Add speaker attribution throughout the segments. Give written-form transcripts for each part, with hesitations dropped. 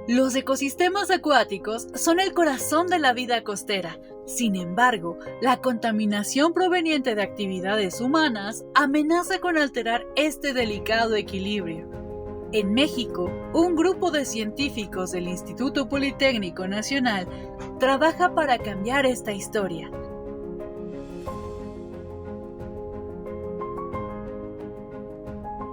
Speaker 1: Los ecosistemas acuáticos son el corazón de la vida costera. Sin embargo, la contaminación proveniente de actividades humanas amenaza con alterar este delicado equilibrio. En México, un grupo de científicos del Instituto Politécnico Nacional trabaja para cambiar esta historia.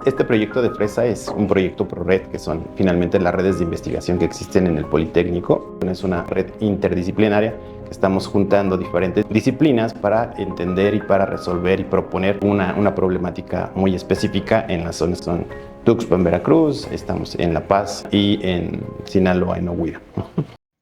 Speaker 2: Este proyecto de FRESA es un proyecto ProRed, que son finalmente las redes de investigación que existen en el Politécnico. Es una red interdisciplinaria que estamos juntando diferentes disciplinas para entender y para resolver y proponer una problemática muy específica en las zonas. Son Tuxpan, Veracruz, estamos en La Paz y en Sinaloa, en Ohuira.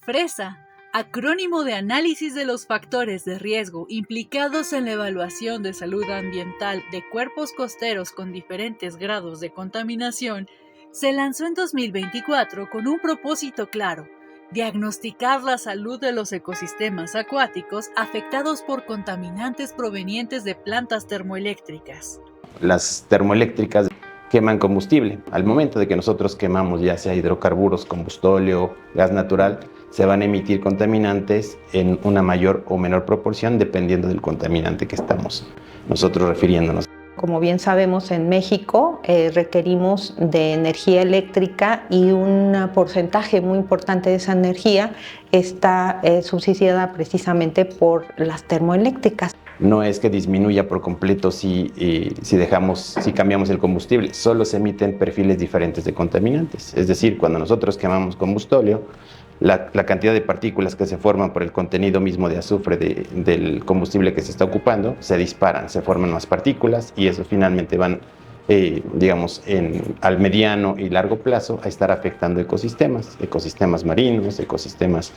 Speaker 1: FRESA, acrónimo de Análisis de los Factores de Riesgo implicados en la evaluación de salud ambiental de cuerpos costeros con diferentes grados de contaminación, se lanzó en 2024 con un propósito claro: diagnosticar la salud de los ecosistemas acuáticos afectados por contaminantes provenientes de plantas termoeléctricas.
Speaker 2: Las termoeléctricas queman combustible. Al momento de que nosotros quemamos ya sea hidrocarburos, combustóleo, gas natural, se van a emitir contaminantes en una mayor o menor proporción dependiendo del contaminante que estamos nosotros refiriéndonos.
Speaker 3: Como bien sabemos, en México requerimos de energía eléctrica y un porcentaje muy importante de esa energía está subsidiada precisamente por las termoeléctricas.
Speaker 2: No es que disminuya por completo si cambiamos el combustible, solo se emiten perfiles diferentes de contaminantes. Es decir, cuando nosotros quemamos combustóleo, la cantidad de partículas que se forman por el contenido mismo de azufre del combustible que se está ocupando se disparan, se forman más partículas y eso finalmente van, al mediano y largo plazo a estar afectando ecosistemas marinos, ecosistemas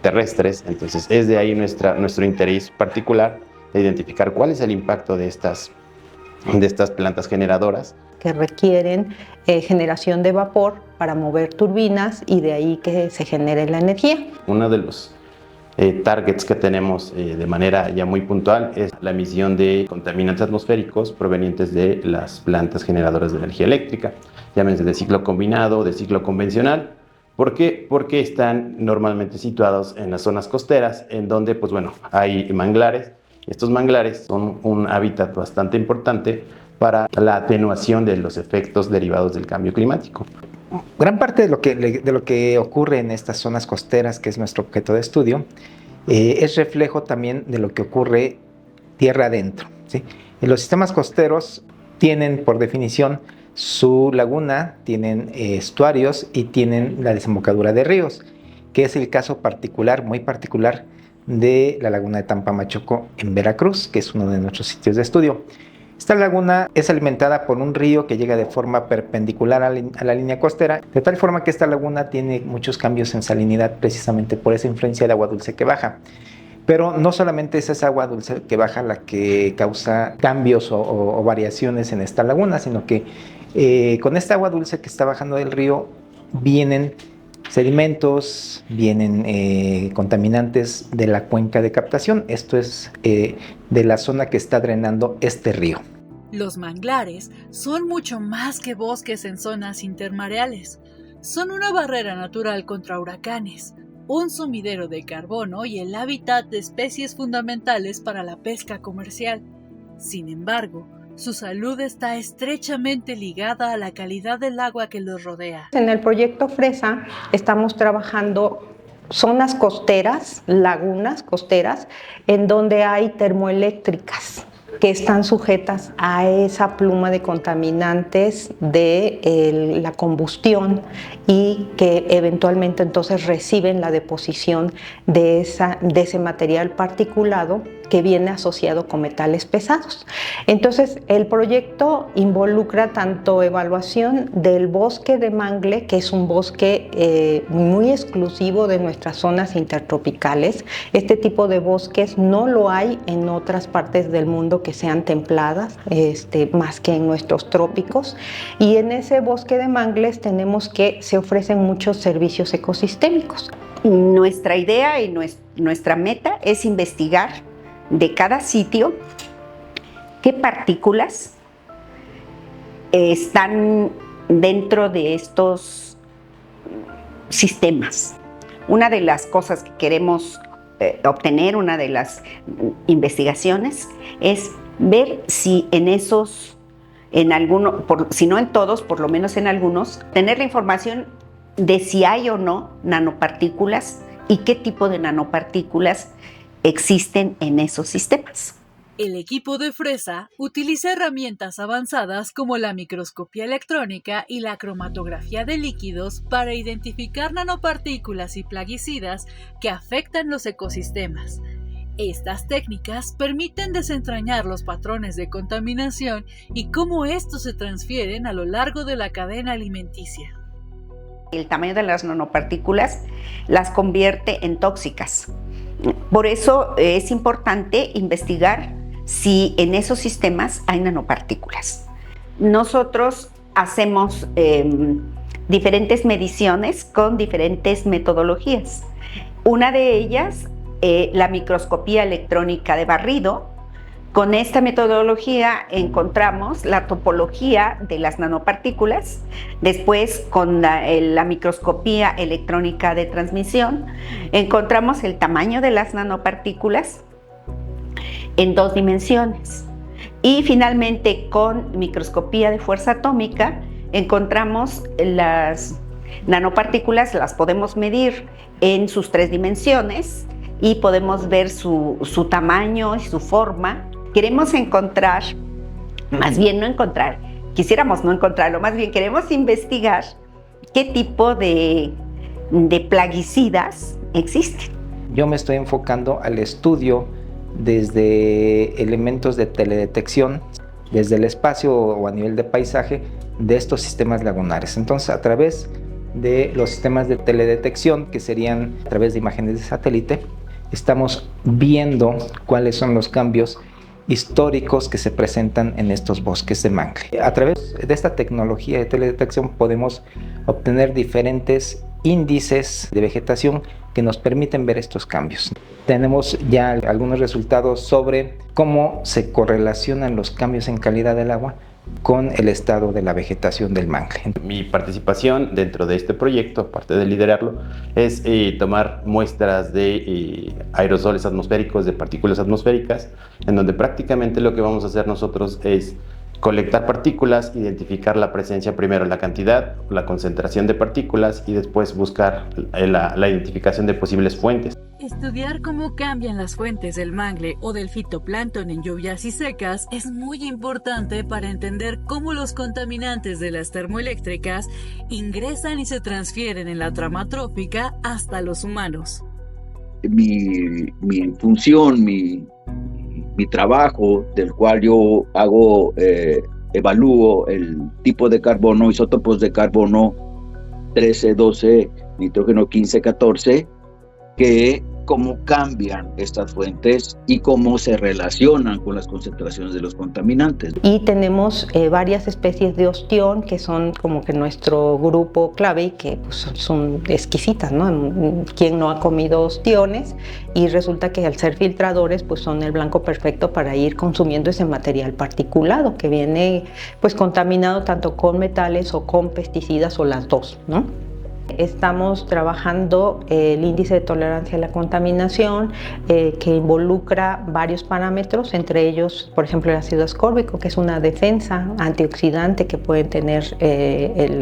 Speaker 2: terrestres. Entonces es de ahí nuestro interés particular de identificar cuál es el impacto de estas plantas generadoras
Speaker 3: que requieren generación de vapor para mover turbinas y de ahí que se genere la energía.
Speaker 2: Uno de los targets que tenemos de manera ya muy puntual es la emisión de contaminantes atmosféricos provenientes de las plantas generadoras de energía eléctrica, llámense de ciclo combinado, de ciclo convencional. ¿Por qué? Porque están normalmente situados en las zonas costeras, en donde hay manglares. Estos manglares son un hábitat bastante importante para la atenuación de los efectos derivados del cambio climático.
Speaker 4: Gran parte de lo que ocurre en estas zonas costeras, que es nuestro objeto de estudio, es reflejo también de lo que ocurre tierra adentro, ¿sí? Los sistemas costeros tienen, por definición, su laguna, tienen estuarios y tienen la desembocadura de ríos, que es el caso particular, muy particular, de la laguna de Tampamachoco en Veracruz, que es uno de nuestros sitios de estudio. Esta laguna es alimentada por un río que llega de forma perpendicular a la línea costera, de tal forma que esta laguna tiene muchos cambios en salinidad precisamente por esa influencia de agua dulce que baja. Pero no solamente es esa agua dulce que baja la que causa cambios o variaciones en esta laguna, sino que con esta agua dulce que está bajando del río vienen sedimentos, vienen contaminantes de la cuenca de captación. Esto es de la zona que está drenando este río.
Speaker 1: Los manglares son mucho más que bosques en zonas intermareales. Son una barrera natural contra huracanes, un sumidero de carbono y el hábitat de especies fundamentales para la pesca comercial. Sin embargo, su salud está estrechamente ligada a la calidad del agua que los rodea.
Speaker 3: En el proyecto FRESA estamos trabajando zonas costeras, lagunas costeras, en donde hay termoeléctricas que están sujetas a esa pluma de contaminantes de la combustión y que eventualmente entonces reciben la deposición de ese material particulado que viene asociado con metales pesados. Entonces, el proyecto involucra tanto evaluación del bosque de mangle, que es un bosque muy exclusivo de nuestras zonas intertropicales. Este tipo de bosques no lo hay en otras partes del mundo que sean templadas, más que en nuestros trópicos. Y en ese bosque de mangles tenemos que se ofrecen muchos servicios ecosistémicos.
Speaker 5: Nuestra idea y nuestra meta es investigar de cada sitio qué partículas están dentro de estos sistemas. Una de las cosas que queremos obtener, una de las investigaciones, es ver si en esos, en algunos, si no en todos, por lo menos en algunos, tener la información de si hay o no nanopartículas y qué tipo de nanopartículas existen en esos sistemas.
Speaker 1: El equipo de Fresa utiliza herramientas avanzadas como la microscopía electrónica y la cromatografía de líquidos para identificar nanopartículas y plaguicidas que afectan los ecosistemas. Estas técnicas permiten desentrañar los patrones de contaminación y cómo estos se transfieren a lo largo de la cadena alimenticia.
Speaker 5: El tamaño de las nanopartículas las convierte en tóxicas. Por eso es importante investigar si en esos sistemas hay nanopartículas. Nosotros hacemos diferentes mediciones con diferentes metodologías. Una de ellas, la microscopía electrónica de barrido. Con esta metodología encontramos la topología de las nanopartículas. Después, con la microscopía electrónica de transmisión, encontramos el tamaño de las nanopartículas en 2 dimensiones. Y finalmente, con microscopía de fuerza atómica, encontramos las nanopartículas, las podemos medir en sus 3 dimensiones y podemos ver su tamaño y su forma. Queremos encontrar, más bien no encontrar, quisiéramos no encontrarlo, más bien queremos investigar qué tipo de plaguicidas existen.
Speaker 4: Yo me estoy enfocando al estudio desde elementos de teledetección, desde el espacio o a nivel de paisaje de estos sistemas lagunares. Entonces, a través de los sistemas de teledetección, que serían a través de imágenes de satélite, estamos viendo cuáles son los cambios históricos que se presentan en estos bosques de mangle. A través de esta tecnología de teledetección podemos obtener diferentes índices de vegetación que nos permiten ver estos cambios. Tenemos ya algunos resultados sobre cómo se correlacionan los cambios en calidad del agua con el estado de la vegetación del mangle.
Speaker 2: Mi participación dentro de este proyecto, aparte de liderarlo, es tomar muestras de aerosoles atmosféricos, de partículas atmosféricas, en donde prácticamente lo que vamos a hacer nosotros es colectar partículas, identificar la presencia, primero la cantidad, la concentración de partículas y después buscar la identificación de posibles fuentes.
Speaker 1: Estudiar cómo cambian las fuentes del mangle o del fitoplancton en lluvias y secas es muy importante para entender cómo los contaminantes de las termoeléctricas ingresan y se transfieren en la trama trófica hasta los humanos.
Speaker 6: Mi función, mi trabajo, del cual yo evalúo el tipo de carbono, isótopos de carbono 13, 12, nitrógeno 15, 14, que cómo cambian estas fuentes y cómo se relacionan con las concentraciones de los contaminantes.
Speaker 3: Y tenemos varias especies de ostión que son como que nuestro grupo clave y que pues, son exquisitas, ¿no? ¿Quién no ha comido ostiones? Y resulta que al ser filtradores pues son el blanco perfecto para ir consumiendo ese material particulado que viene pues contaminado tanto con metales o con pesticidas o las dos, ¿no? Estamos trabajando el índice de tolerancia a la contaminación que involucra varios parámetros, entre ellos, por ejemplo, el ácido ascórbico, que es una defensa antioxidante que pueden tener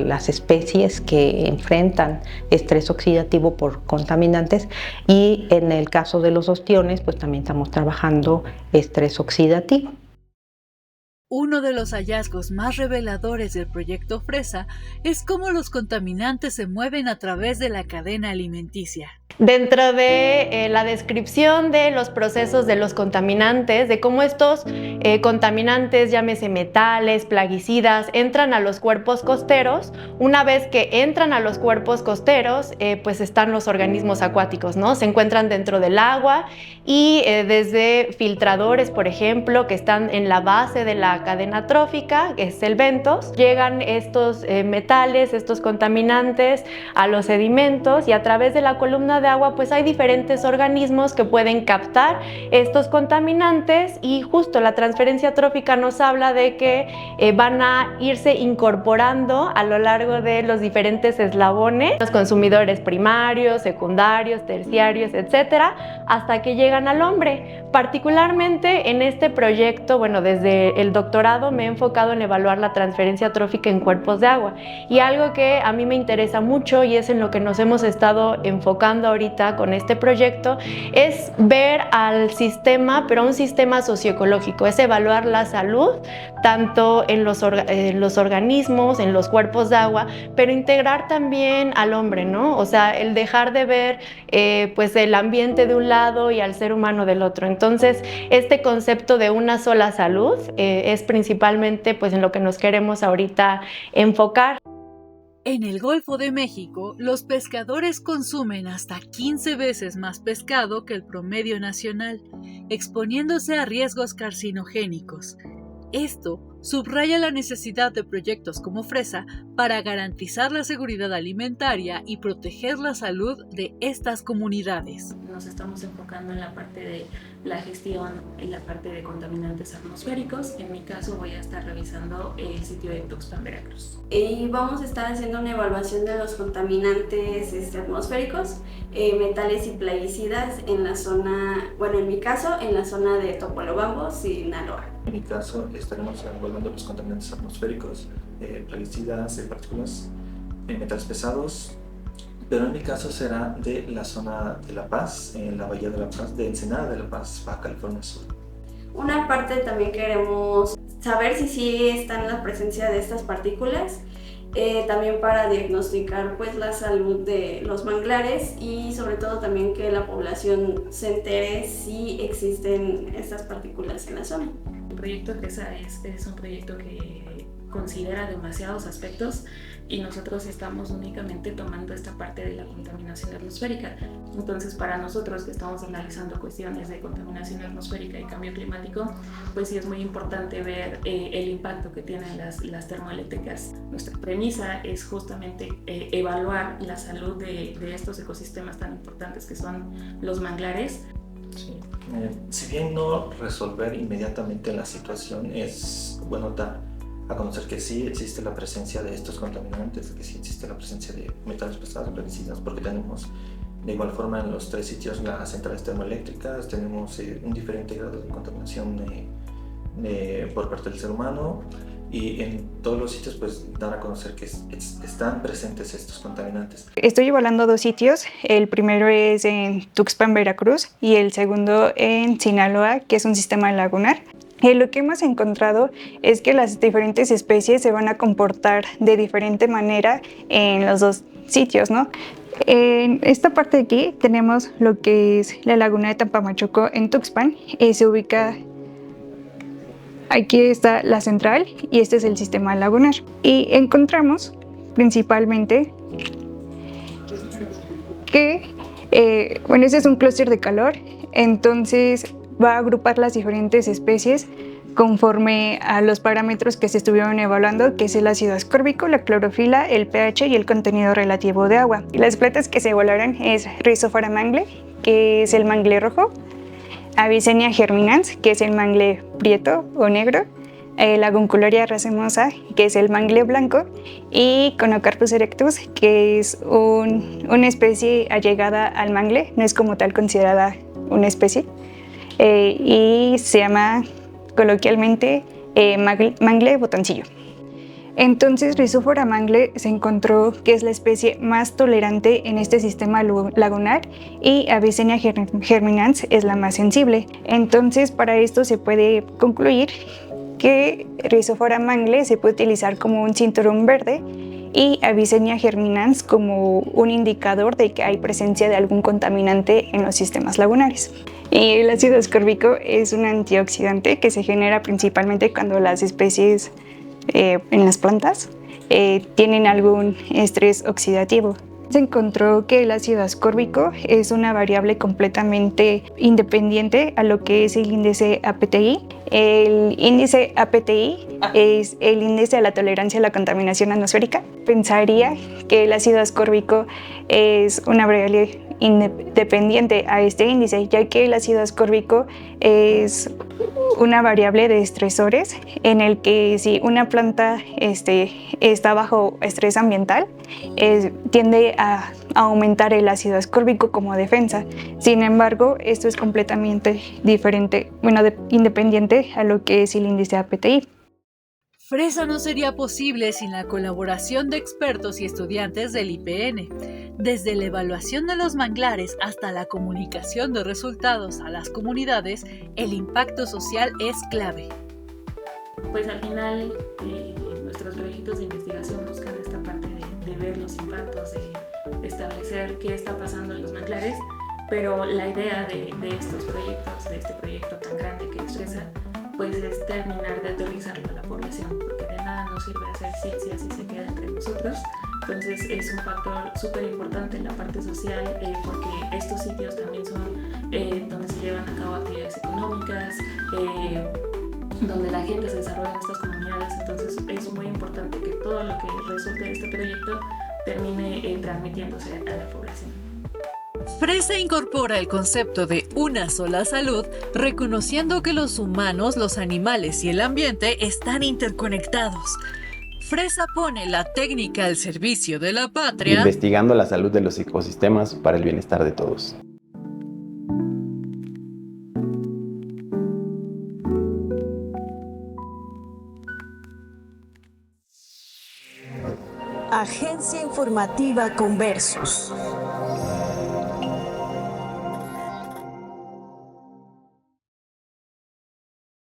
Speaker 3: las especies que enfrentan estrés oxidativo por contaminantes, y en el caso de los ostiones, pues también estamos trabajando estrés oxidativo.
Speaker 1: Uno de los hallazgos más reveladores del proyecto Fresa es cómo los contaminantes se mueven a través de la cadena alimenticia.
Speaker 7: Dentro de la descripción de los procesos de los contaminantes, de cómo estos contaminantes, llámese metales, plaguicidas, entran a los cuerpos costeros. Una vez que entran a los cuerpos costeros, pues están los organismos acuáticos, ¿no? Se encuentran dentro del agua y desde filtradores, por ejemplo, que están en la base de la cadena trófica, que es el bentos, llegan estos metales, estos contaminantes a los sedimentos, y a través de la columna de de agua pues hay diferentes organismos que pueden captar estos contaminantes, y justo la transferencia trófica nos habla de que van a irse incorporando a lo largo de los diferentes eslabones, los consumidores primarios, secundarios, terciarios, etcétera, hasta que llegan al hombre. Particularmente en este proyecto, bueno, desde el doctorado me he enfocado en evaluar la transferencia trófica en cuerpos de agua, y algo que a mí me interesa mucho y es en lo que nos hemos estado enfocando ahorita con este proyecto es ver al sistema, pero un sistema socioecológico, es evaluar la salud tanto en los organismos, en los cuerpos de agua, pero integrar también al hombre, ¿no? O sea, el dejar de ver pues el ambiente de un lado y al ser humano del otro. Entonces, este concepto de una sola salud es principalmente pues en lo que nos queremos ahorita enfocar.
Speaker 1: En el Golfo de México, los pescadores consumen hasta 15 veces más pescado que el promedio nacional, exponiéndose a riesgos carcinogénicos. Esto subraya la necesidad de proyectos como FRESA para garantizar la seguridad alimentaria y proteger la salud de estas comunidades.
Speaker 8: Nos estamos enfocando en la parte de la gestión y la parte de contaminantes atmosféricos. En mi caso voy a estar revisando el sitio de Tuxpan, Veracruz.
Speaker 9: Y vamos a estar haciendo una evaluación de los contaminantes atmosféricos, metales y plaguicidas en la zona, bueno, en mi caso, en la zona de Topolobampo, Sinaloa.
Speaker 10: En mi caso estaremos evaluando los contaminantes atmosféricos, plaguicidas, partículas, metales pesados, pero en mi caso será de la zona de La Paz, en la Bahía de La Paz, de Ensenada de La Paz, Baja California Sur.
Speaker 9: Una parte también queremos saber si sí está en la presencia de estas partículas, también para diagnosticar pues la salud de los manglares y sobre todo también que la población se entere si existen estas partículas en la zona.
Speaker 8: El proyecto FRESA es un proyecto que considera demasiados aspectos y nosotros estamos únicamente tomando esta parte de la contaminación atmosférica. Entonces, para nosotros que estamos analizando cuestiones de contaminación atmosférica y cambio climático, pues sí es muy importante ver el impacto que tienen las termoeléctricas. Nuestra premisa es justamente evaluar la salud de estos ecosistemas tan importantes que son los manglares.
Speaker 10: Sí. Si bien no resolver inmediatamente la situación, es bueno dar a conocer que sí existe la presencia de estos contaminantes, que sí existe la presencia de metales pesados, plaguicidas, porque tenemos de igual forma en los 3 sitios las centrales termoeléctricas, tenemos un diferente grado de contaminación por parte del ser humano, y en todos los sitios pues dar a conocer que están presentes estos contaminantes.
Speaker 11: Estoy evaluando 2 sitios, el primero es en Tuxpan, Veracruz, y el segundo en Sinaloa, que es un sistema lagunar. Lo que hemos encontrado es que las diferentes especies se van a comportar de diferente manera en los 2 sitios, ¿no? En esta parte de aquí tenemos lo que es la laguna de Tampamachoco en Tuxpan, se ubica. Aquí está la central y este es el sistema lagunar. Y encontramos principalmente que, este es un clúster de calor, entonces va a agrupar las diferentes especies conforme a los parámetros que se estuvieron evaluando, que es el ácido ascórbico, la clorofila, el pH y el contenido relativo de agua. Y las plantas que se evaluaron es Rhizophora mangle, que es el mangle rojo, Avicennia germinans, que es el mangle prieto o negro, Laguncularia racemosa, que es el mangle blanco, y Conocarpus erectus, que es una especie allegada al mangle, no es como tal considerada una especie, y se llama coloquialmente mangle botoncillo. Entonces, Rhizophora mangle se encontró que es la especie más tolerante en este sistema lagunar y Avicennia germinans es la más sensible. Entonces, para esto se puede concluir que Rhizophora mangle se puede utilizar como un cinturón verde y Avicennia germinans como un indicador de que hay presencia de algún contaminante en los sistemas lagunares. Y el ácido ascórbico es un antioxidante que se genera principalmente cuando las especies en las plantas tienen algún estrés oxidativo. Se encontró que el ácido ascórbico es una variable completamente independiente a lo que es el índice APTI. El índice APTI es el índice a la tolerancia a la contaminación atmosférica. Pensaría que el ácido ascórbico es una variable independiente a este índice, ya que el ácido ascórbico es una variable de estresores en el que si una planta está bajo estrés ambiental, tiende a aumentar el ácido ascórbico como defensa. Sin embargo, esto es completamente diferente, independiente a lo que es el índice APTI.
Speaker 1: Fresa no sería posible sin la colaboración de expertos y estudiantes del IPN. Desde la evaluación de los manglares hasta la comunicación de resultados a las comunidades, el impacto social es clave.
Speaker 8: Pues al final nuestros proyectos de investigación buscan esta parte de ver los impactos, de establecer qué está pasando en los manglares, pero la idea de estos proyectos, de este proyecto tan grande que es Fresa, pues es terminar de aterrizarlo a la población, porque de nada nos sirve hacer ciencia si se queda entre nosotros. Entonces es un factor súper importante en la parte social, porque estos sitios también son donde se llevan a cabo actividades económicas, donde la gente se desarrolla en estas comunidades. Entonces es muy importante que todo lo que resulte de este proyecto termine transmitiéndose a la población.
Speaker 1: Fresa incorpora el concepto de una sola salud, reconociendo que los humanos, los animales y el ambiente están interconectados. Fresa pone la técnica al servicio de la patria,
Speaker 2: investigando la salud de los ecosistemas para el bienestar de todos.
Speaker 12: Agencia Informativa Conversos.